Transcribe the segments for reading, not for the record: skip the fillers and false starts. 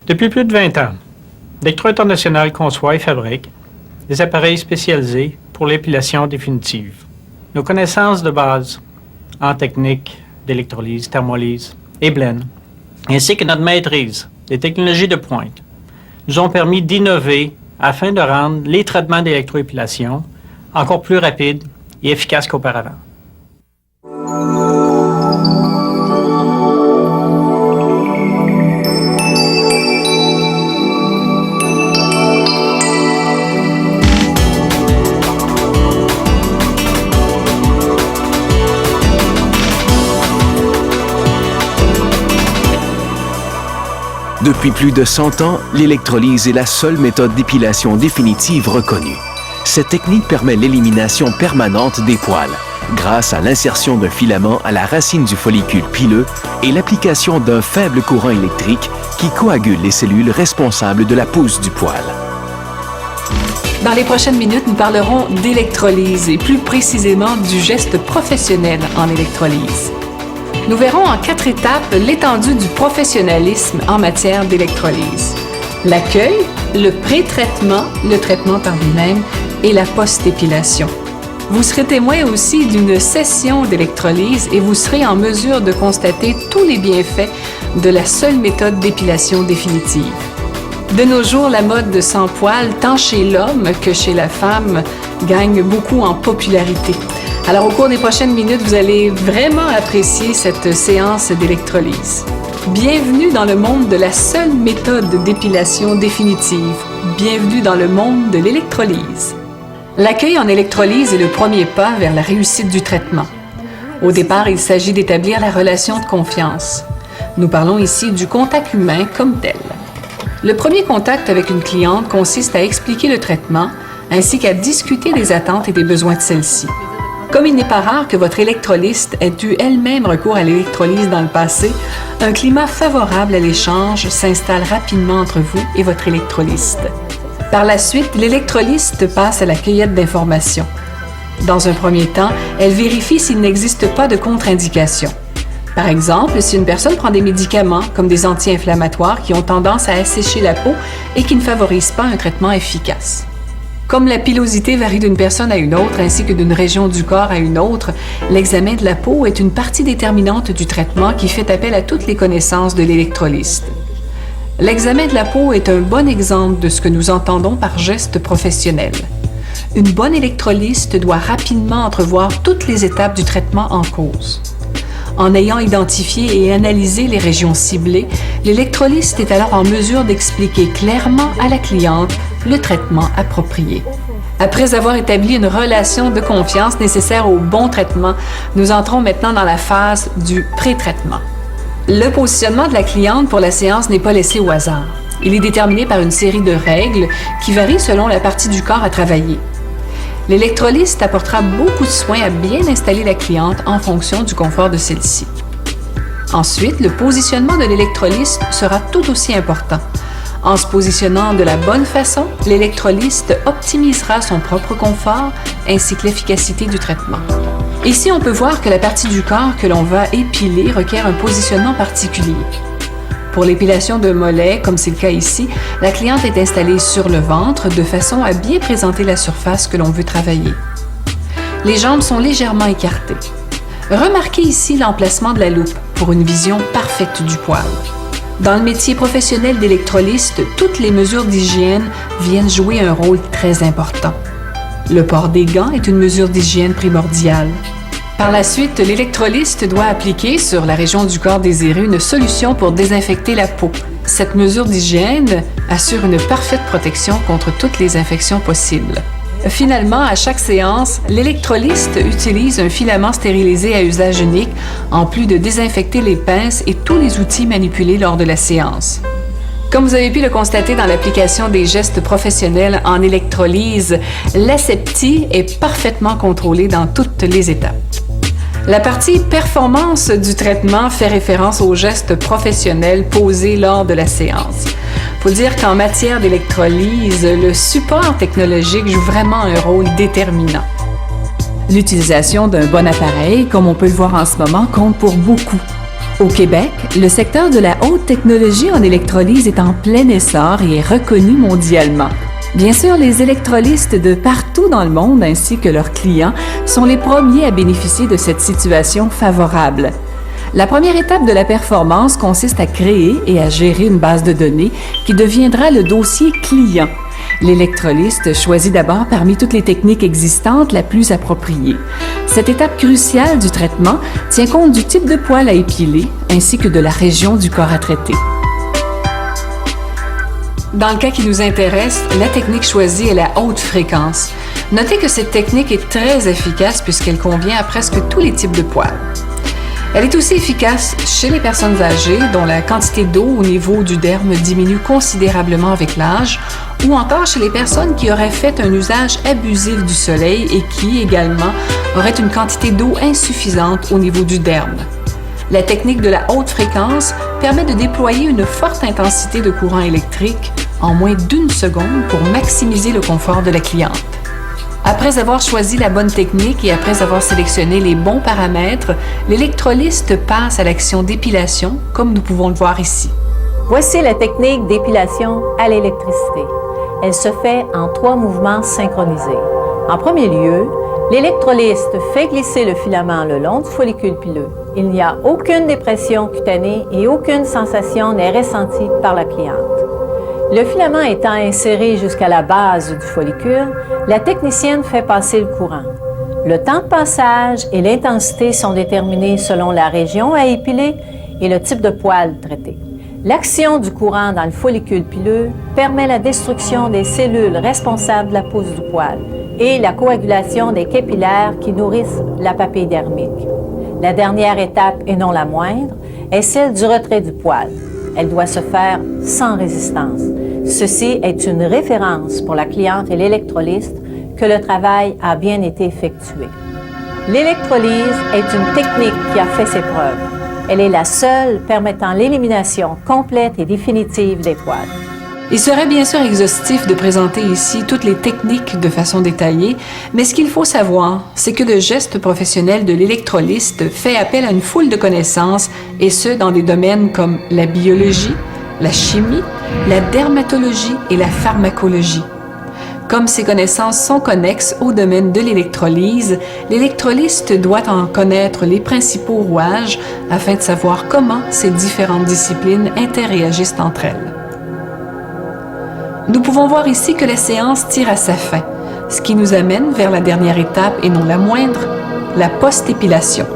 Depuis plus de 20 ans, Electro International conçoit et fabrique des appareils spécialisés pour l'épilation définitive. Nos connaissances de base en technique d'électrolyse, thermolyse et blend, ainsi que notre maîtrise des technologies de pointe, nous ont permis d'innover afin de rendre les traitements d'électroépilation encore plus rapides et efficaces qu'auparavant. Depuis plus de 100 ans, l'électrolyse est la seule méthode d'épilation définitive reconnue. Cette technique permet l'élimination permanente des poils, grâce à l'insertion d'un filament à la racine du follicule pileux et l'application d'un faible courant électrique qui coagule les cellules responsables de la pousse du poil. Dans les prochaines minutes, nous parlerons d'électrolyse et plus précisément du geste professionnel en électrolyse. Nous verrons en 4 étapes l'étendue du professionnalisme en matière d'électrolyse. L'accueil, le pré-traitement, le traitement par lui-même et la post-épilation. Vous serez témoin aussi d'une session d'électrolyse et vous serez en mesure de constater tous les bienfaits de la seule méthode d'épilation définitive. De nos jours, la mode de sans poils, tant chez l'homme que chez la femme, gagne beaucoup en popularité. Alors, au cours des prochaines minutes, vous allez vraiment apprécier cette séance d'électrolyse. Bienvenue dans le monde de la seule méthode d'épilation définitive. Bienvenue dans le monde de l'électrolyse. L'accueil en électrolyse est le premier pas vers la réussite du traitement. Au départ, il s'agit d'établir la relation de confiance. Nous parlons ici du contact humain comme tel. Le premier contact avec une cliente consiste à expliquer le traitement ainsi qu'à discuter des attentes et des besoins de celle-ci. Comme il n'est pas rare que votre électrolyste ait eu elle-même recours à l'électrolyse dans le passé, un climat favorable à l'échange s'installe rapidement entre vous et votre électrolyste. Par la suite, l'électrolyste passe à la cueillette d'informations. Dans un premier temps, elle vérifie s'il n'existe pas de contre-indication. Par exemple, si une personne prend des médicaments comme des anti-inflammatoires qui ont tendance à assécher la peau et qui ne favorisent pas un traitement efficace. Comme la pilosité varie d'une personne à une autre ainsi que d'une région du corps à une autre, l'examen de la peau est une partie déterminante du traitement qui fait appel à toutes les connaissances de l'électrolyste. L'examen de la peau est un bon exemple de ce que nous entendons par geste professionnel. Une bonne électrolyste doit rapidement entrevoir toutes les étapes du traitement en cause. En ayant identifié et analysé les régions ciblées, l'électrolyste est alors en mesure d'expliquer clairement à la cliente le traitement approprié. Après avoir établi une relation de confiance nécessaire au bon traitement, nous entrons maintenant dans la phase du pré-traitement. Le positionnement de la cliente pour la séance n'est pas laissé au hasard. Il est déterminé par une série de règles qui varient selon la partie du corps à travailler. L'électrolyste apportera beaucoup de soin à bien installer la cliente en fonction du confort de celle-ci. Ensuite, le positionnement de l'électrolyste sera tout aussi important. En se positionnant de la bonne façon, l'électrolyste optimisera son propre confort ainsi que l'efficacité du traitement. Ici, on peut voir que la partie du corps que l'on va épiler requiert un positionnement particulier. Pour l'épilation de mollet, comme c'est le cas ici, la cliente est installée sur le ventre de façon à bien présenter la surface que l'on veut travailler. Les jambes sont légèrement écartées. Remarquez ici l'emplacement de la loupe pour une vision parfaite du poil. Dans le métier professionnel d'électrolyste, toutes les mesures d'hygiène viennent jouer un rôle très important. Le port des gants est une mesure d'hygiène primordiale. Par la suite, l'électrolyste doit appliquer sur la région du corps désirée une solution pour désinfecter la peau. Cette mesure d'hygiène assure une parfaite protection contre toutes les infections possibles. Finalement, à chaque séance, l'électrolyste utilise un filament stérilisé à usage unique, en plus de désinfecter les pinces et tous les outils manipulés lors de la séance. Comme vous avez pu le constater dans l'application des gestes professionnels en électrolyse, l'aseptie est parfaitement contrôlée dans toutes les étapes. La partie performance du traitement fait référence aux gestes professionnels posés lors de la séance. Il faut dire qu'en matière d'électrolyse, le support technologique joue vraiment un rôle déterminant. L'utilisation d'un bon appareil, comme on peut le voir en ce moment, compte pour beaucoup. Au Québec, le secteur de la haute technologie en électrolyse est en plein essor et est reconnu mondialement. Bien sûr, les électrolystes de partout dans le monde ainsi que leurs clients sont les premiers à bénéficier de cette situation favorable. La première étape de la performance consiste à créer et à gérer une base de données qui deviendra le dossier client. L'électrolyste choisit d'abord parmi toutes les techniques existantes la plus appropriée. Cette étape cruciale du traitement tient compte du type de poêle à épiler ainsi que de la région du corps à traiter. Dans le cas qui nous intéresse, la technique choisie est la haute fréquence. Notez que cette technique est très efficace puisqu'elle convient à presque tous les types de poêles. Elle est aussi efficace chez les personnes âgées dont la quantité d'eau au niveau du derme diminue considérablement avec l'âge, ou encore chez les personnes qui auraient fait un usage abusif du soleil et qui, également, auraient une quantité d'eau insuffisante au niveau du derme. La technique de la haute fréquence permet de déployer une forte intensité de courant électrique en moins d'1 seconde pour maximiser le confort de la cliente. Après avoir choisi la bonne technique et après avoir sélectionné les bons paramètres, l'électrolyste passe à l'action d'épilation, comme nous pouvons le voir ici. Voici la technique d'épilation à l'électricité. Elle se fait en 3 mouvements synchronisés. En premier lieu, l'électrolyste fait glisser le filament le long du follicule pileux. Il n'y a aucune dépression cutanée et aucune sensation n'est ressentie par la cliente. Le filament étant inséré jusqu'à la base du follicule, la technicienne fait passer le courant. Le temps de passage et l'intensité sont déterminés selon la région à épiler et le type de poêle traité. L'action du courant dans le follicule pileux permet la destruction des cellules responsables de la pousse du poêle et la coagulation des capillaires qui nourrissent la papille dermique. La dernière étape, et non la moindre, est celle du retrait du poêle. Elle doit se faire sans résistance. Ceci est une référence pour la cliente et l'électrolyste que le travail a bien été effectué. L'électrolyse est une technique qui a fait ses preuves. Elle est la seule permettant l'élimination complète et définitive des poêles. Il serait bien sûr exhaustif de présenter ici toutes les techniques de façon détaillée, mais ce qu'il faut savoir, c'est que le geste professionnel de l'électrolyste fait appel à une foule de connaissances, et ce, dans des domaines comme la biologie, la chimie, la dermatologie et la pharmacologie. Comme ces connaissances sont connexes au domaine de l'électrolyse, l'électrolyste doit en connaître les principaux rouages afin de savoir comment ces différentes disciplines interréagissent entre elles. Nous pouvons voir ici que la séance tire à sa fin, ce qui nous amène vers la dernière étape et non la moindre, la post-épilation.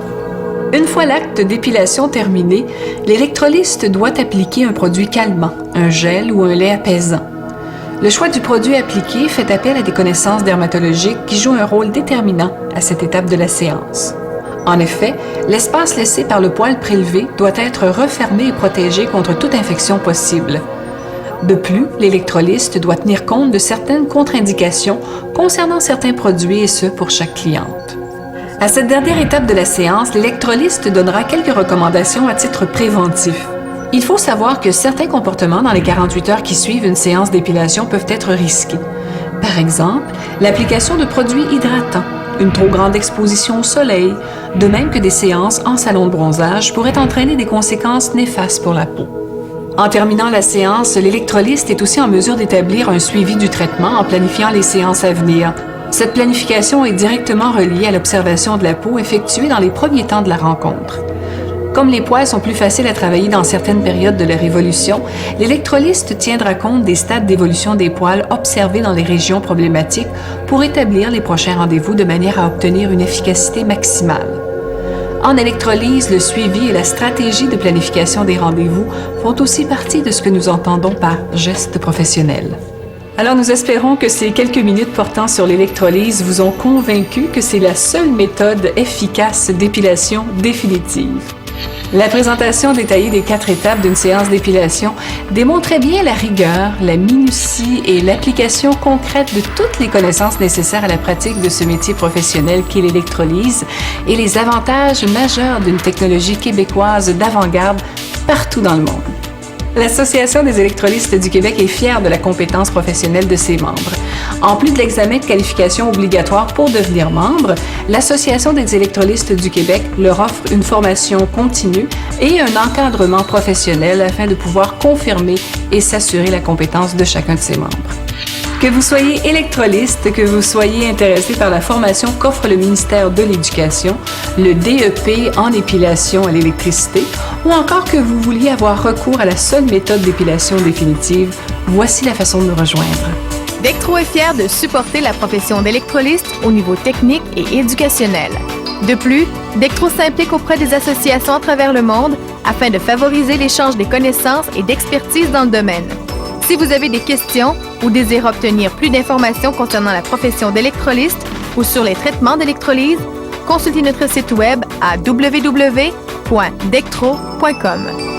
Une fois l'acte d'épilation terminé, l'électrolyste doit appliquer un produit calmant, un gel ou un lait apaisant. Le choix du produit appliqué fait appel à des connaissances dermatologiques qui jouent un rôle déterminant à cette étape de la séance. En effet, l'espace laissé par le poêle prélevé doit être refermé et protégé contre toute infection possible. De plus, l'électrolyste doit tenir compte de certaines contre-indications concernant certains produits et ce pour chaque cliente. À cette dernière étape de la séance, l'électrolyste donnera quelques recommandations à titre préventif. Il faut savoir que certains comportements dans les 48 heures qui suivent une séance d'épilation peuvent être risqués. Par exemple, l'application de produits hydratants, une trop grande exposition au soleil, de même que des séances en salon de bronzage pourraient entraîner des conséquences néfastes pour la peau. En terminant la séance, l'électrolyste est aussi en mesure d'établir un suivi du traitement en planifiant les séances à venir. Cette planification est directement reliée à l'observation de la peau effectuée dans les premiers temps de la rencontre. Comme les poils sont plus faciles à travailler dans certaines périodes de leur évolution, l'électrolyste tiendra compte des stades d'évolution des poils observés dans les régions problématiques pour établir les prochains rendez-vous de manière à obtenir une efficacité maximale. En électrolyse, le suivi et la stratégie de planification des rendez-vous font aussi partie de ce que nous entendons par geste professionnel. Alors nous espérons que ces quelques minutes portant sur l'électrolyse vous ont convaincu que c'est la seule méthode efficace d'épilation définitive. La présentation détaillée des 4 étapes d'une séance d'épilation démontrait bien la rigueur, la minutie et l'application concrète de toutes les connaissances nécessaires à la pratique de ce métier professionnel qu'est l'électrolyse et les avantages majeurs d'une technologie québécoise d'avant-garde partout dans le monde. L'Association des électrolystes du Québec est fière de la compétence professionnelle de ses membres. En plus de l'examen de qualification obligatoire pour devenir membre, l'Association des électrolystes du Québec leur offre une formation continue et un encadrement professionnel afin de pouvoir confirmer et s'assurer la compétence de chacun de ses membres. Que vous soyez électroliste, que vous soyez intéressé par la formation qu'offre le ministère de l'Éducation, le DEP en épilation à l'électricité, ou encore que vous vouliez avoir recours à la seule méthode d'épilation définitive, voici la façon de nous rejoindre. Dectro est fier de supporter la profession d'électrolyste au niveau technique et éducationnel. De plus, Dectro s'implique auprès des associations à travers le monde afin de favoriser l'échange des connaissances et d'expertise dans le domaine. Si vous avez des questions ou désirez obtenir plus d'informations concernant la profession d'électrolyste ou sur les traitements d'électrolyse, consultez notre site web à www.dectro.com.